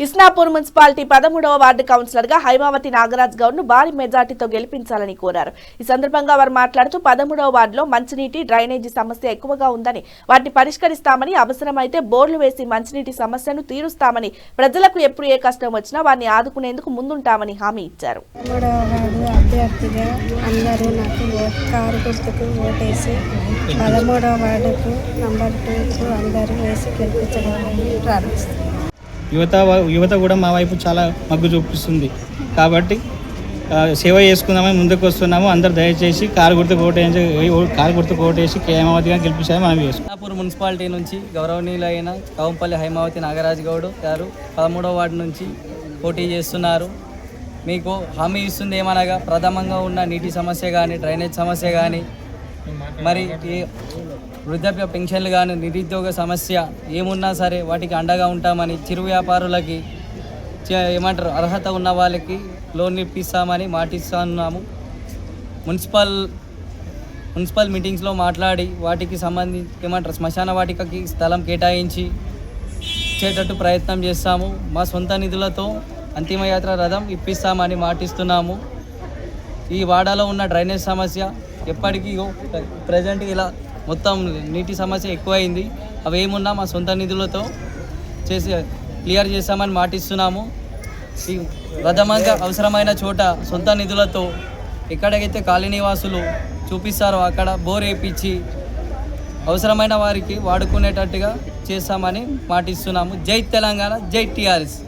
Isnapur municipality 13వ ward councillor గా హైమావతి నాగరాజ్ గౌడ్ ను భారీ మెజార్టీతో గెలిపించాలని కోరారు. ఈ సందర్భంగా వారు మాట్లాడుతూ 13వ వార్డులో మంచినీటి డ్రైనేజీ సమస్య ఎక్కువగా ఉందని, వాటిని పరిష్కరిస్తామని, అవసరమైతే బోర్లు వేసి మంచినీటి సమస్యను తీరుస్తామని, ప్రజలకు ఎప్పుడు ఏ కష్టం వచ్చినా వారిని ఆదుకునేందుకు ముందుంటామని హామీ ఇచ్చారు. 13వ వార్డు అభ్యర్థిగా అందరూ నాకు కారు గుర్తుకు ఓటేసి 13వ వార్డుకు నంబర్ 2కు అందరూ వేసి గెలిపించడానికి ప్రారంభిస్తారు. యువత కూడా మా వైపు చాలా మగ్గు చూపిస్తుంది కాబట్టి సేవ చేసుకుందామని ముందుకు వస్తున్నాము. అందరు దయచేసి కారు గుర్తుకు ఓటేసి హైమావతిగా గెలిపించాలని మనం చేసుకుంటాం. ఇస్నాపూర్ మున్సిపాలిటీ నుంచి గౌరవనీయులైన కవంపల్లి హైమావతి నాగరాజ్ గౌడ్ గారు 13వ వార్డు నుంచి పోటీ చేస్తున్నారు. మీకు హామీ ఇస్తుంది ఏమనగా, ప్రథమంగా ఉన్న నీటి సమస్య కానీ, డ్రైనేజ్ సమస్య కానీ, మరి వృద్ధాప్య పెన్షన్లు కానీ, నిరుద్యోగ సమస్య ఏమున్నా సరే వాటికి అండగా ఉంటామని, చిరు వ్యాపారులకి ఏమంటారు అర్హత ఉన్న వాళ్ళకి లోన్ ఇప్పిస్తామని మాటిస్తున్నాము. మున్సిపల్ మీటింగ్స్లో మాట్లాడి వాటికి సంబంధించి ఏమంటారు శ్మశాన వాటికకి స్థలం కేటాయించి ఇచ్చేటట్టు ప్రయత్నం చేస్తాము. మా సొంత నిధులతో అంతిమయాత్ర రథం ఇప్పిస్తామని మాటిస్తున్నాము. ఈ వాడాలో ఉన్న డ్రైనేజ్ సమస్య ఎప్పటికీ ప్రజెంట్ ఇలా మొత్తం నీటి సమస్య ఎక్కువైంది. అవి ఏమున్నా మా సొంత నిధులతో క్లియర్ చేస్తామని మాటిస్తున్నాము. ఈ ప్రథమంగా అవసరమైన చోట సొంత నిధులతో ఎక్కడైతే కాలనీ నివాసులు చూపిస్తారో అక్కడ బోర్ వేయించి అవసరమైన వారికి వాడుకునేటట్టుగా చేస్తామని మాటిస్తున్నాము. జై తెలంగాణ, జై టీఆర్ఎస్.